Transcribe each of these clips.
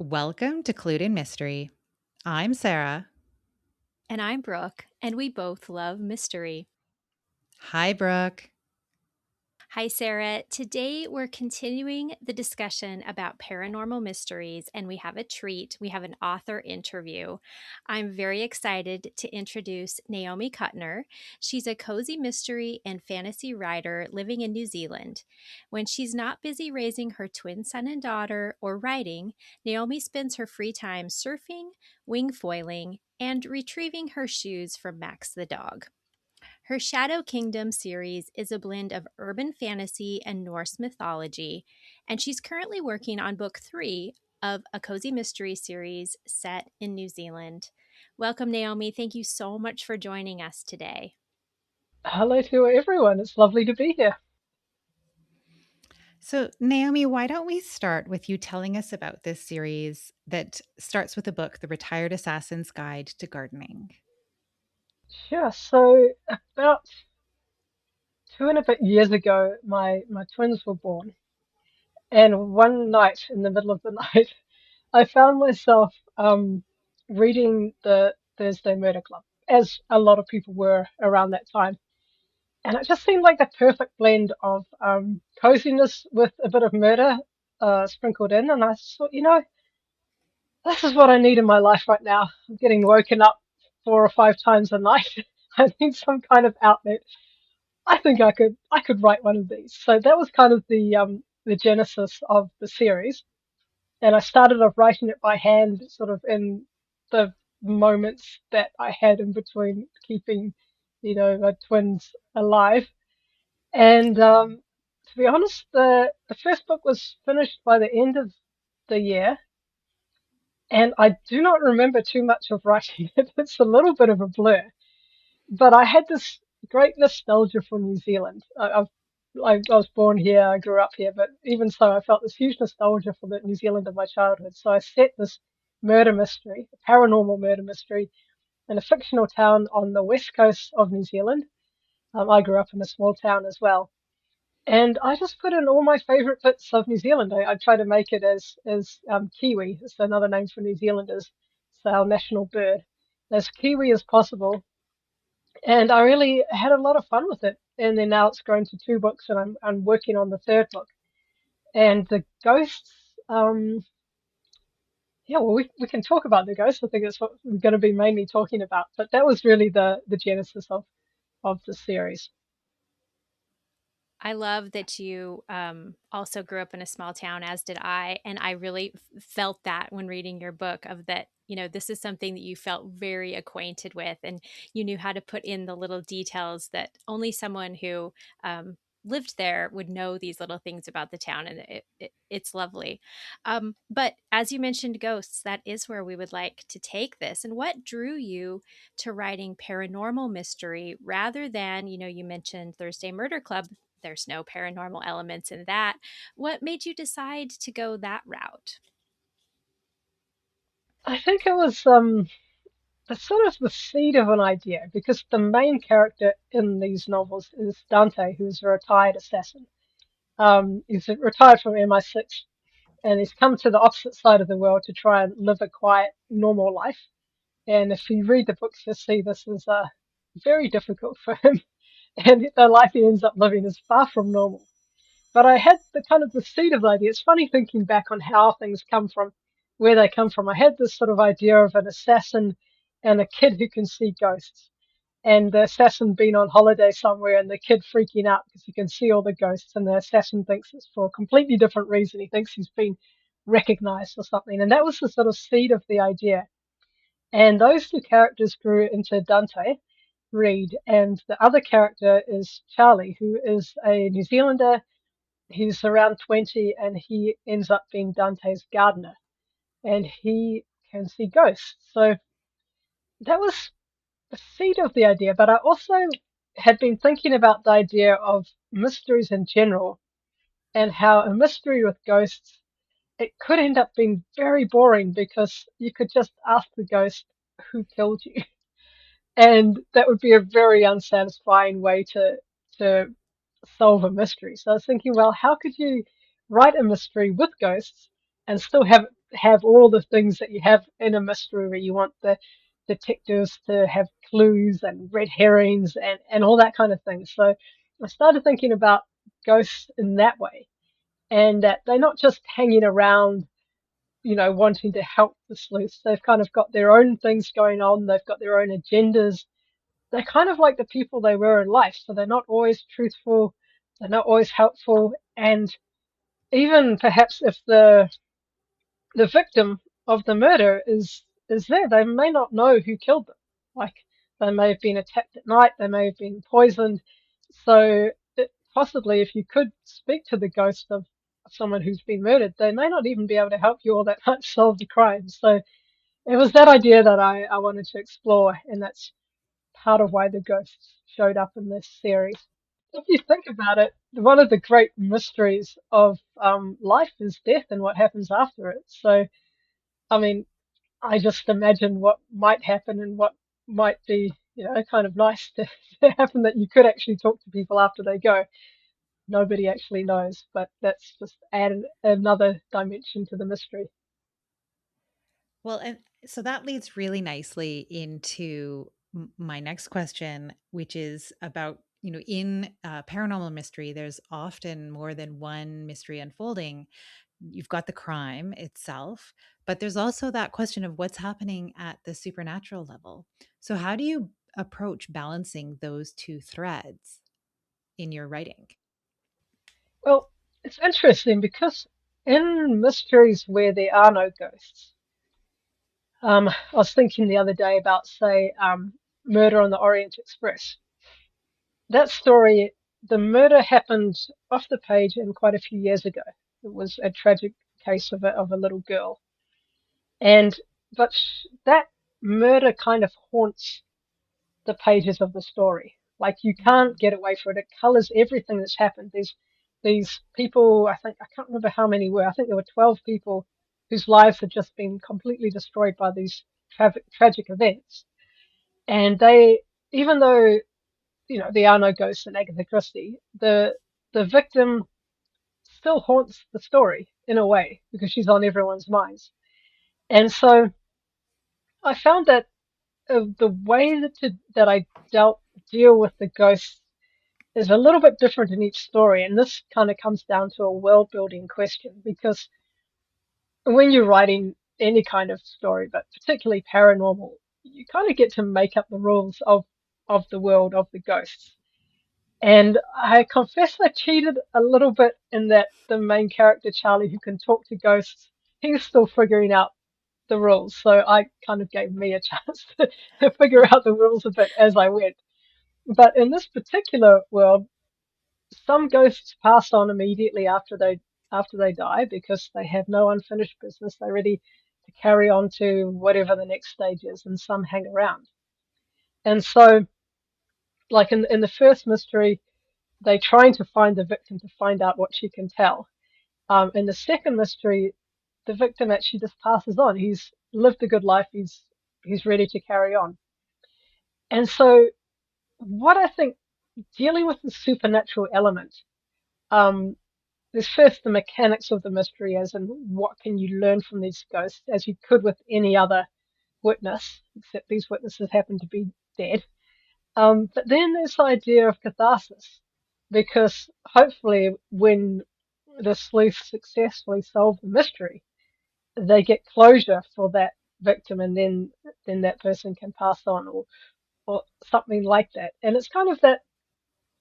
Welcome to Clued in Mystery. I'm Sarah. And I'm Brooke, and we both love mystery. Hi, Brooke. Hi, Sarah. Today we're continuing the discussion about paranormal mysteries, and we have a treat. We have an author interview. I'm very excited to introduce Naomi Kuttner. She's a cozy mystery and fantasy writer living in New Zealand. When she's not busy raising her twin son and daughter or writing, Naomi spends her free time surfing, wing foiling, and retrieving her shoes from Max the dog. Her Shadow Kingdom series is a blend of urban fantasy and Norse mythology, and she's currently working on book 3 of a cozy mystery series set in New Zealand. Welcome, Naomi. Thank you so much for joining us today. Hello to everyone. It's lovely to be here. So, Naomi, why don't we start with you telling us about this series that starts with the book, The Retired Assassin's Guide to Gardening? Sure. So about 2 and a bit years ago, my twins were born, and one night in the middle of the night, I found myself reading the Thursday Murder Club, as a lot of people were around that time, and it just seemed like the perfect blend of coziness with a bit of murder sprinkled in, and I thought, this is what I need in my life right now. I'm getting woken up 4 or 5 times a night. I need some kind of outlet. I think I could write one of these. So that was kind of the genesis of the series. And I started off writing it by hand, sort of in the moments that I had in between keeping, my twins alive. And to be honest, the first book was finished by the end of the year, and I do not remember too much of writing it. It's a little bit of a blur, but I had this great nostalgia for New Zealand. I was born here, I grew up here, but even so, I felt this huge nostalgia for the New Zealand of my childhood. So I set this murder mystery, a paranormal murder mystery, in a fictional town on the west coast of New Zealand. I grew up in a small town as well. And I just put in all my favorite bits of New Zealand. I try to make it as Kiwi. It's another name for New Zealanders. It's our national bird. As Kiwi as possible. And I really had a lot of fun with it. And then now it's grown to 2 books, and I'm working on the third book. And the ghosts, yeah, well, we can talk about the ghosts. I think that's what we're going to be mainly talking about. But that was really the genesis of the series. I love that you also grew up in a small town, as did I. And I really felt that when reading your book, of that, this is something that you felt very acquainted with, and you knew how to put in the little details that only someone who lived there would know these little things about the town. And it's lovely. But as you mentioned ghosts, that is where we would like to take this. And what drew you to writing paranormal mystery rather than, you mentioned Thursday Murder Club? There's no paranormal elements in that. What made you decide to go that route? I think it was the sort of the seed of an idea, because the main character in these novels is Dante, who's a retired assassin. He's retired from MI6, and he's come to the opposite side of the world to try and live a quiet, normal life. And if you read the books, you'll see this is very difficult for him, and the life he ends up living is far from normal. But I had the kind of the seed of the idea. It's funny thinking back on how things come from, where they come from. I had this sort of idea of an assassin and a kid who can see ghosts, and the assassin being on holiday somewhere, and the kid freaking out because he can see all the ghosts, and the assassin thinks it's for a completely different reason. He thinks he's been recognized or something. And that was the sort of seed of the idea. And those two characters grew into Dante Reed, and the other character is Charlie, who is a New Zealander. He's around 20, and he ends up being Dante's gardener, and he can see ghosts. So that was the seed of the idea. But I also had been thinking about the idea of mysteries in general, and how a mystery with ghosts, it could end up being very boring, because you could just ask the ghost who killed you, and that would be a very unsatisfying way to solve a mystery. So I was thinking, well, how could you write a mystery with ghosts and still have all the things that you have in a mystery where you want the detectives to have clues and red herrings and all that kind of thing. So I started thinking about ghosts in that way, and that they're not just hanging around, wanting to help the sleuths. They've kind of got their own things going on. They've got their own agendas. They're kind of like the people they were in life. So they're not always truthful. They're not always helpful. And even perhaps if the victim of the murder is there, they may not know who killed them. Like, they may have been attacked at night. They may have been poisoned. So possibly if you could speak to the ghost of someone who's been murdered, they may not even be able to help you all that much solve the crime. So it was that idea that I wanted to explore, and that's part of why the ghosts showed up in this series. If you think about it, one of the great mysteries of life is death and what happens after it. So, I mean, I just imagine what might happen and what might be, kind of nice to happen, that you could actually talk to people after they go. Nobody actually knows, but that's just added another dimension to the mystery. Well, and so that leads really nicely into my next question, which is about, in paranormal mystery, there's often more than one mystery unfolding. You've got the crime itself, but there's also that question of what's happening at the supernatural level. So, how do you approach balancing those two threads in your writing? Well, it's interesting because in mysteries where there are no ghosts, I was thinking the other day about, say, Murder on the Orient Express. That story, the murder happened off the page and quite a few years ago. It was a tragic case of a little girl, and but that murder kind of haunts the pages of the story. Like, you can't get away from it. It colors everything that's happened. There's these people, I can't remember how many were. I think there were 12 people whose lives had just been completely destroyed by these tragic events. And they, even though, there are no ghosts in Agatha Christie, the victim still haunts the story in a way because she's on everyone's minds. And so I found that the way that I deal with the ghosts is a little bit different in each story, and this kind of comes down to a world building question, because when you're writing any kind of story, but particularly paranormal, you kind of get to make up the rules of the world of the ghosts. And I confess I cheated a little bit in that the main character, Charlie, who can talk to ghosts, he's still figuring out the rules. So I kind of gave me a chance to figure out the rules a bit as I went. But in this particular world, some ghosts pass on immediately after they die because they have no unfinished business. They're ready to carry on to whatever the next stage is, and some hang around. And so, like in the first mystery, they're trying to find the victim to find out what she can tell. In the second mystery, the victim actually just passes on. He's lived a good life. He's ready to carry on. And so, what I think, dealing with the supernatural element, um, there's first the mechanics of the mystery, as in what can you learn from these ghosts, as you could with any other witness, except these witnesses happen to be dead. But then there's the idea of catharsis, because hopefully when the sleuths successfully solve the mystery, they get closure for that victim, and then that person can pass on, or something like that. And it's kind of that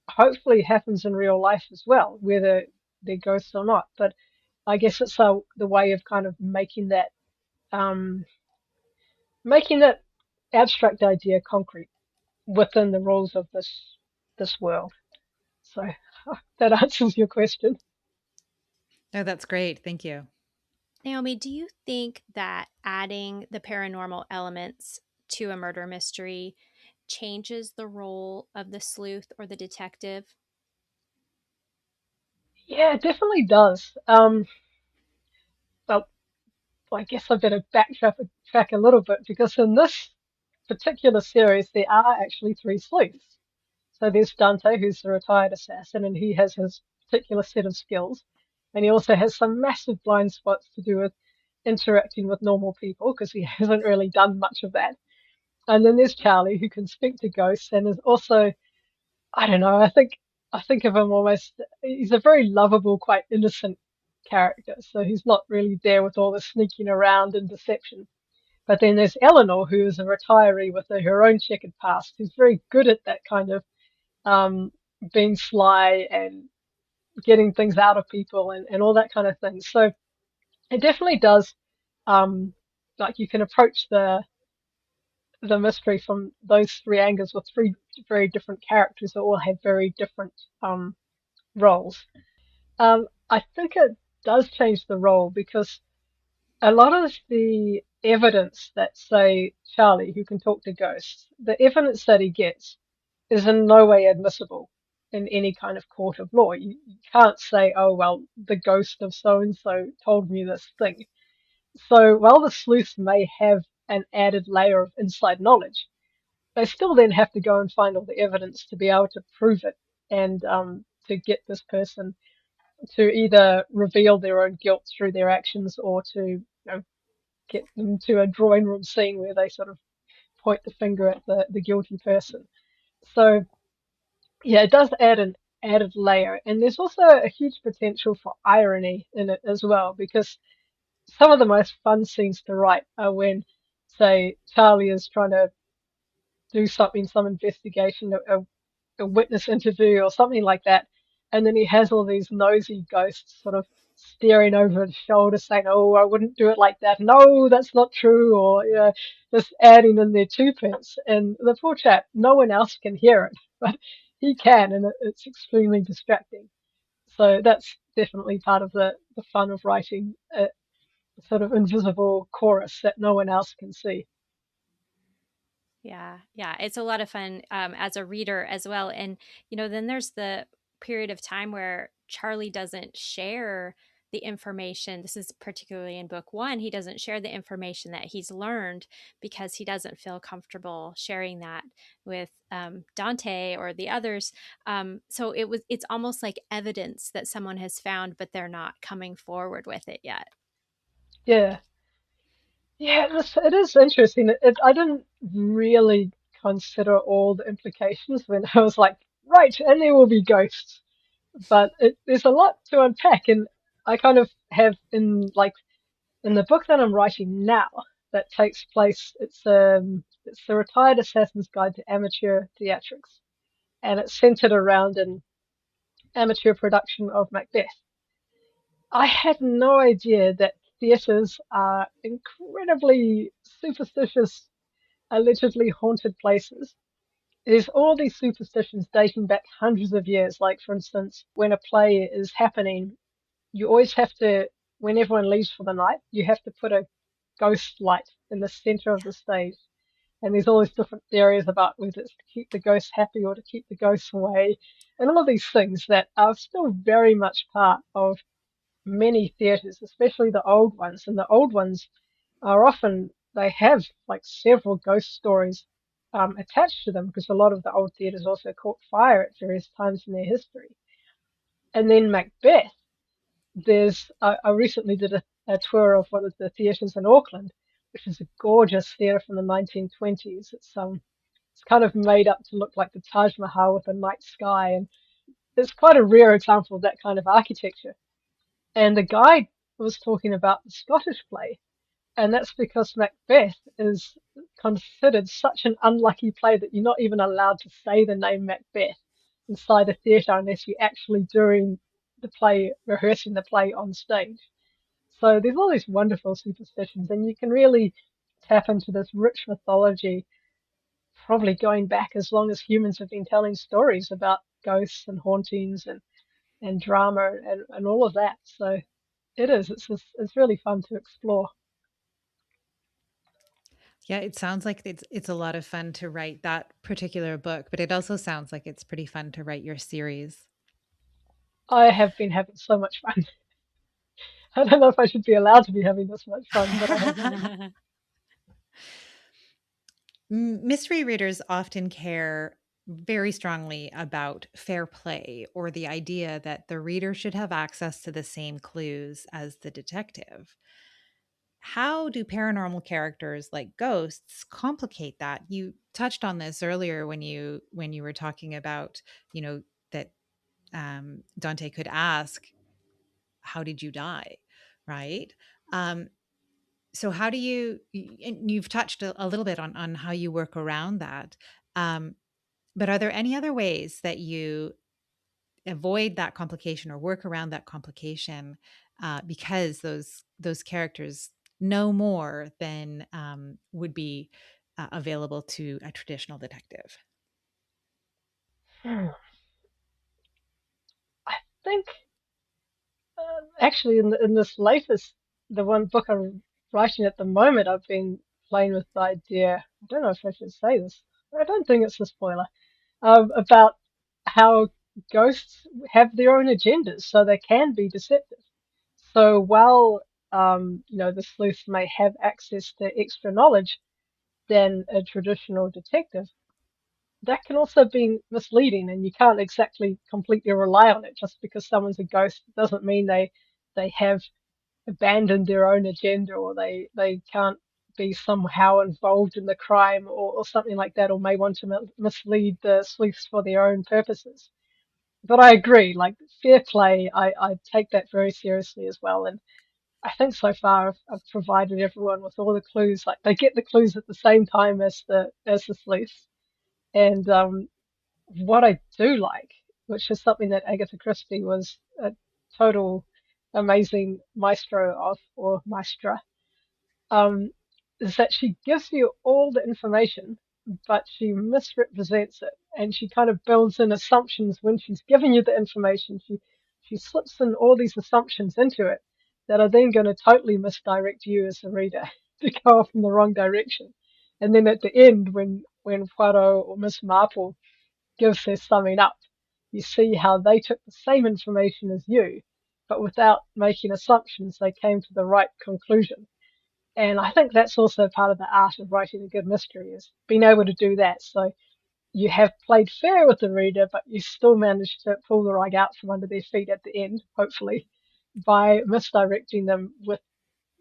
hopefully happens in real life as well, whether they're ghosts or not. But I guess it's the way of kind of um, making that abstract idea concrete within the rules of this world. So that answers your question. No, that's great. Thank you. Naomi, do you think that adding the paranormal elements to a murder mystery changes the role of the sleuth or the detective? Yeah, it definitely does. Well, I guess I better backtrack a little bit, because in this particular series there are actually three sleuths. So there's Dante, who's a retired assassin, and he has his particular set of skills. And he also has some massive blind spots to do with interacting with normal people because he hasn't really done much of that. And then there's Charlie who can speak to ghosts and is also, I don't know, I think of him almost, he's a very lovable, quite innocent character. So he's not really there with all the sneaking around and deception. But then there's Eleanor, who is a retiree with her own checkered past, who's very good at that kind of um, being sly and getting things out of people and all that kind of thing. So it definitely does, um, like you can approach the mystery from those three angles with three very different characters that all have very different roles. I think it does change the role because a lot of the evidence that, say, Charlie, who can talk to ghosts, the evidence that he gets is in no way admissible in any kind of court of law. You can't say, oh, well, the ghost of so and so told me this thing. So while the sleuths may have an added layer of inside knowledge, they still then have to go and find all the evidence to be able to prove it and to get this person to either reveal their own guilt through their actions or to get them to a drawing room scene where they sort of point the finger at the guilty person. So yeah, it does add an added layer, and there's also a huge potential for irony in it as well because some of the most fun scenes to write are when, say, Charlie is trying to do something, some investigation, a witness interview or something like that. And then he has all these nosy ghosts sort of staring over his shoulder saying, oh, I wouldn't do it like that. No, that's not true. Or, just adding in their two pence. And the poor chap, no one else can hear it, but he can. And it's extremely distracting. So that's definitely part of the fun of writing a sort of invisible chorus that no one else can see. Yeah, yeah, it's a lot of fun as a reader as well. And, then there's the period of time where Charlie doesn't share the information. This is particularly in book one. He doesn't share the information that he's learned because he doesn't feel comfortable sharing that with Dante or the others. So it's almost like evidence that someone has found, but they're not coming forward with it yet. Yeah. Yeah, it is interesting. I didn't really consider all the implications when I was like, right, and there will be ghosts. But there's a lot to unpack, and I kind of have in the book that I'm writing now that takes place. It's the Retired Assassin's Guide to Amateur Theatrics, and it's centered around an amateur production of Macbeth. I had no idea that theatres are incredibly superstitious, allegedly haunted places. There's all these superstitions dating back hundreds of years. Like, for instance, when a play is happening, you always have to, when everyone leaves for the night, you have to put a ghost light in the center of the stage. And there's all these different theories about whether it's to keep the ghosts happy or to keep the ghosts away, and all of these things that are still very much part of many theatres, especially the old ones. And the old ones are often, they have like several ghost stories attached to them because a lot of the old theatres also caught fire at various times in their history. And then Macbeth, I recently did a tour of one of the theatres in Auckland, which is a gorgeous theatre from the 1920s. It's kind of made up to look like the Taj Mahal with a night sky, and it's quite a rare example of that kind of architecture. And the guide was talking about the Scottish play, and that's because Macbeth is considered such an unlucky play that you're not even allowed to say the name Macbeth inside a theatre unless you're actually during the play, rehearsing the play on stage. So there's all these wonderful superstitions, and you can really tap into this rich mythology, probably going back as long as humans have been telling stories about ghosts and hauntings and drama and all of that. So it's really fun to explore. Yeah, it sounds like it's a lot of fun to write that particular book, but it also sounds like it's pretty fun to write your series. I have been having so much fun. I don't know if I should be allowed to be having this much fun, but I have been. Mystery readers often care very strongly about fair play or the idea that the reader should have access to the same clues as the detective. how do paranormal characters like ghosts complicate that? You touched on this earlier when you were talking about, you know, that Dante could ask, "How did you die?" Right? Um, so how do you? And you've touched a little bit on how you work around that. Um, but are there any other ways that you avoid that complication or work around that complication because those characters know more than would be available to a traditional detective? Hmm. I think actually in this latest, the one book I'm writing at the moment, I've been playing with the idea. I don't know if I should say this. I don't think it's a spoiler. About how ghosts have their own agendas, so they can be deceptive. So while the sleuth may have access to extra knowledge than a traditional detective, that can also be misleading, and you can't exactly completely rely on it. Just because someone's a ghost doesn't mean they have abandoned their own agenda, or they can't be somehow involved in the crime, or something like that, or may want to mislead the sleuths for their own purposes. But I agree, like fair play, I take that very seriously as well. And I think so far I've provided everyone with all the clues. Like they get the clues at the same time as the sleuths. And what I do like, which is something that Agatha Christie was a total amazing maestro of, or maestra, um, is that she gives you all the information, but she misrepresents it, and she kind of builds in assumptions when she's giving you the information. She slips in all these assumptions into it that are then going to totally misdirect you as a reader to go off in the wrong direction. And then at the end, when Poirot or Miss Marple gives her summing up, you see how they took the same information as you, but without making assumptions, they came to the right conclusion. And I think that's also part of the art of writing a good mystery, is being able to do that. So you have played fair with the reader, but you still manage to pull the rug out from under their feet at the end, hopefully, by misdirecting them with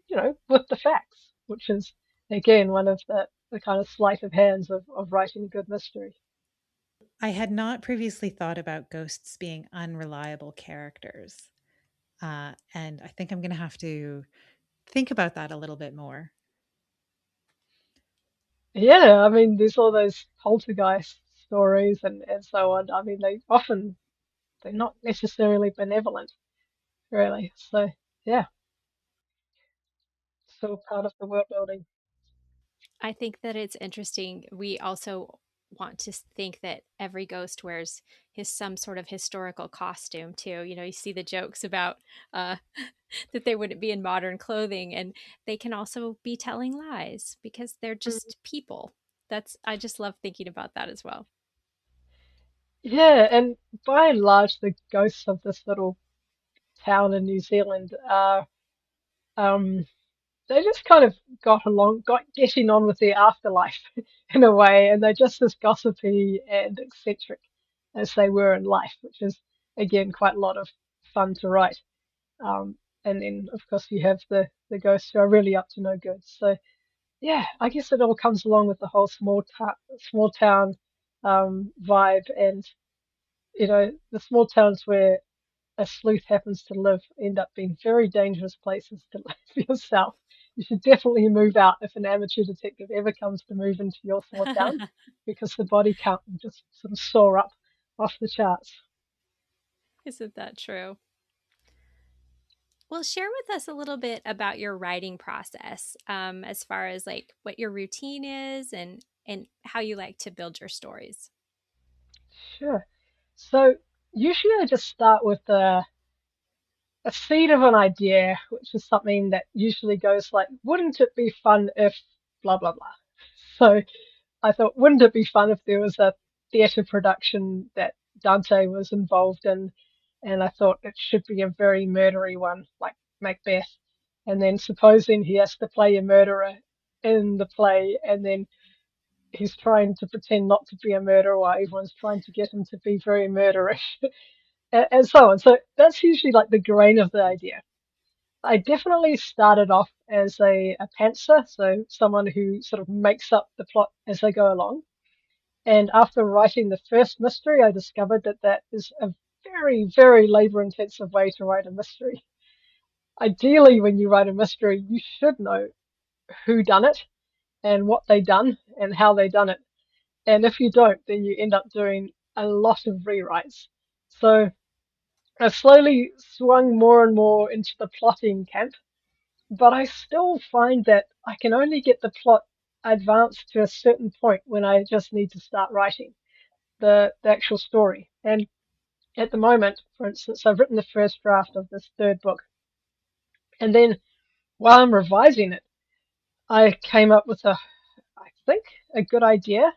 the facts, which is again one of the kind of sleight of hands of writing a good mystery. I had not previously thought about ghosts being unreliable characters, and I think I'm going to have to think about that a little bit more. Yeah, I mean, there's all those poltergeist stories and so on. I mean, they're not necessarily benevolent, really. So yeah, still part of the world building. I think that it's interesting. We also want to think that every ghost wears his some sort of historical costume too. You know, you see the jokes about uh, that they wouldn't be in modern clothing, and they can also be telling lies because they're Mm. just people. That's I just love thinking about that as well. Yeah, and by and large, the ghosts of this little town in New Zealand are, um, they just kind of got getting on with their afterlife in a way, and they're just as gossipy and eccentric as they were in life, which is again quite a lot of fun to write. Um, and then of course you have the ghosts who are really up to no good. So yeah, I guess it all comes along with the whole small town vibe, and the small towns where a sleuth happens to live end up being very dangerous places to live for yourself. You should definitely move out if an amateur detective ever comes to move into your small town, because the body count will just sort of soar up off the charts. Isn't that true? Well, share with us a little bit about your writing process, as far as like what your routine is and how you like to build your stories. Sure. So usually I just start with a seed of an idea, which is something that usually goes like, wouldn't it be fun if blah blah blah. So I thought, wouldn't it be fun if there was a theatre production that Dante was involved in? And I thought it should be a very murdery one, like Macbeth. And then supposing he has to play a murderer in the play, and then he's trying to pretend not to be a murderer while everyone's trying to get him to be very murderish, and so on. So that's usually like the grain of the idea. I definitely started off as a pantser, so someone who sort of makes up the plot as they go along. And after writing the first mystery, I discovered that that is a very, very labor-intensive way to write a mystery. Ideally, when you write a mystery, you should know who done it and what they done and how they done it. And if you don't, then you end up doing a lot of rewrites. So I slowly swung more and more into the plotting camp, but I still find that I can only get the plot advanced to a certain point when I just need to start writing the actual story. And at the moment, for instance, I've written the first draft of this third book, and then while I'm revising it, I came up with I think, a good idea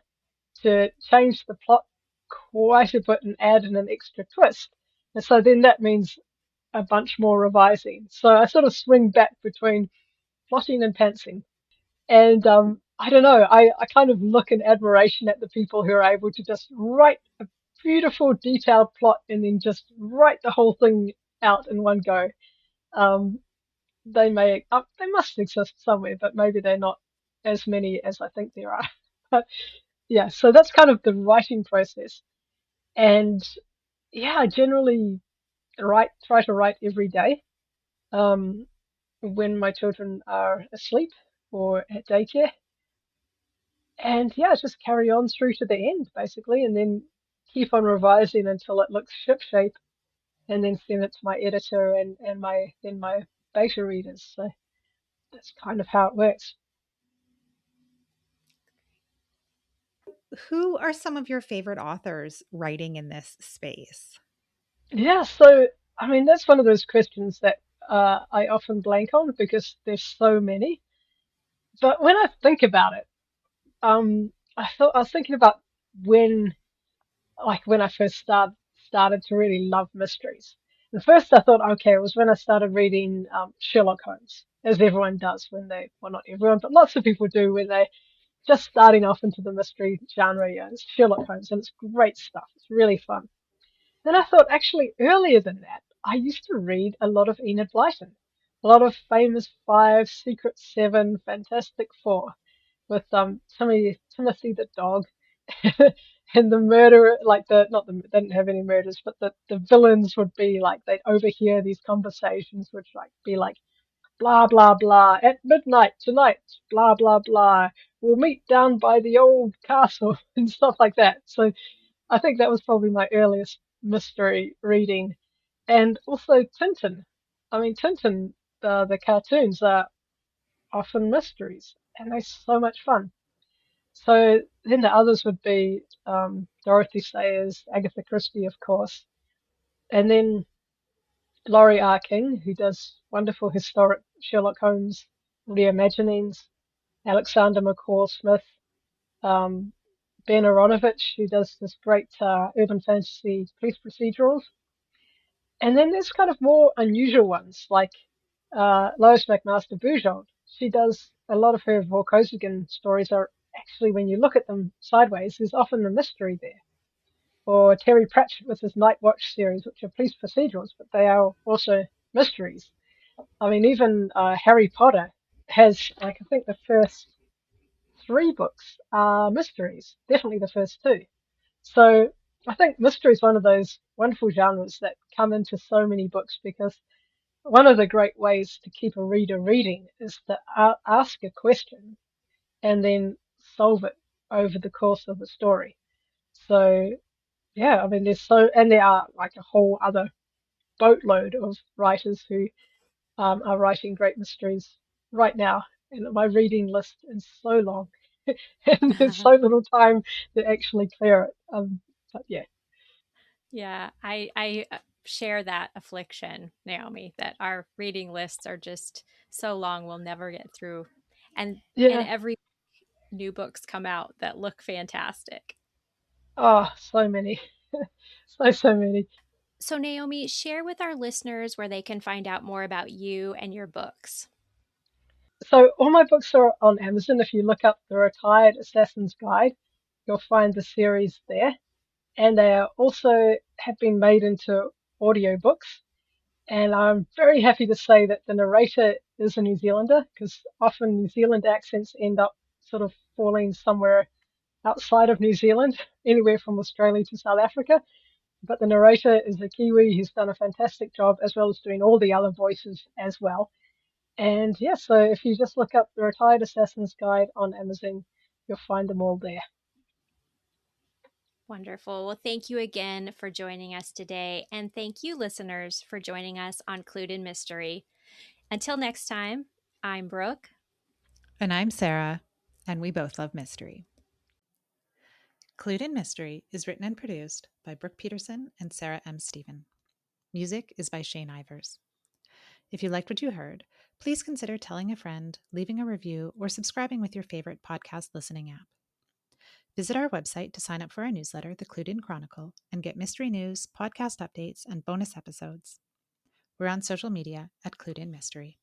to change the plot quite a bit and add in an extra twist. And so then that means a bunch more revising. So I sort of swing back between plotting and pantsing. And I don't know, I kind of look in admiration at the people who are able to just write a beautiful, detailed plot and then just write the whole thing out in one go. Um, they must exist somewhere, but maybe they're not as many as I think there are. But yeah, so that's kind of the writing process. And yeah, I generally try to write every day when my children are asleep or at daycare. And yeah, just carry on through to the end basically, and then keep on revising until it looks shipshape, and then send it to my editor and my beta readers. So that's kind of how it works. Who are some of your favorite authors writing in this space? Yeah, so I mean that's one of those questions that I often blank on because there's so many. But when I think about it, I was thinking about when when I first started to really love mysteries. And first I thought, okay, it was when I started reading Sherlock Holmes, as everyone does when they, well, not everyone, but lots of people do when they just starting off into the mystery genre. Yeah, it's Sherlock Holmes, and it's great stuff. It's really fun. Then I thought, actually, earlier than that, I used to read a lot of Enid Blyton, a lot of Famous Five, Secret Seven, Fantastic Four, with Timothy the dog, and the murderer, like the not the they didn't have any murders, but the villains would be like they'd overhear these conversations, which like be like blah blah blah at midnight tonight, blah blah blah. We'll meet down by the old castle and stuff like that. So I think that was probably my earliest mystery reading, and also Tintin. I mean, Tintin, the cartoons are often mysteries, and they're so much fun. So then the others would be Dorothy Sayers, Agatha Christie, of course, and then Laurie R. King, who does wonderful historic Sherlock Holmes reimaginings, Alexander McCall Smith, um, Ben Aronovich, who does this great urban fantasy police procedurals. And then there's kind of more unusual ones, like Lois McMaster Bujold. She does a lot of her Vorkosigan stories are actually, when you look at them sideways, there's often a mystery there. Or Terry Pratchett with his Night Watch series, which are police procedurals, but they are also mysteries. I mean, even Harry Potter has, like, I think the first three books are mysteries, definitely the first two. So I think mystery is one of those wonderful genres that come into so many books because one of the great ways to keep a reader reading is to ask a question and then solve it over the course of the story. So yeah, I mean, and there are like a whole other boatload of writers who are writing great mysteries right now. And my reading list is so long, and there's so little time to actually clear it. But yeah, Yeah, I share that affliction, Naomi, that our reading lists are just so long we'll never get through. And yeah. every new books come out that look fantastic. Oh, so many, so many. So Naomi, share with our listeners where they can find out more about you and your books. So all my books are on Amazon. If you look up The Retired Assassin's Guide, you'll find the series there. And they are also have been made into audiobooks. And I'm very happy to say that the narrator is a New Zealander, because often New Zealand accents end up sort of falling somewhere outside of New Zealand, anywhere from Australia to South Africa. But the narrator is a Kiwi who's done a fantastic job, as well as doing all the other voices as well. And yeah, so if you just look up the Retired Assassin's Guide on Amazon, you'll find them all there. Wonderful. Well, thank you again for joining us today. And thank you, listeners, for joining us on Clued in Mystery. Until next time, I'm Brooke. And I'm Sarah, and we both love mystery. Clued in Mystery is written and produced by Brooke Peterson and Sarah M. Stephen. Music is by Shane Ivers. If you liked what you heard, please consider telling a friend, leaving a review, or subscribing with your favorite podcast listening app. Visit our website to sign up for our newsletter, The Clued In Chronicle, and get mystery news, podcast updates, and bonus episodes. We're on social media at Clued In Mystery.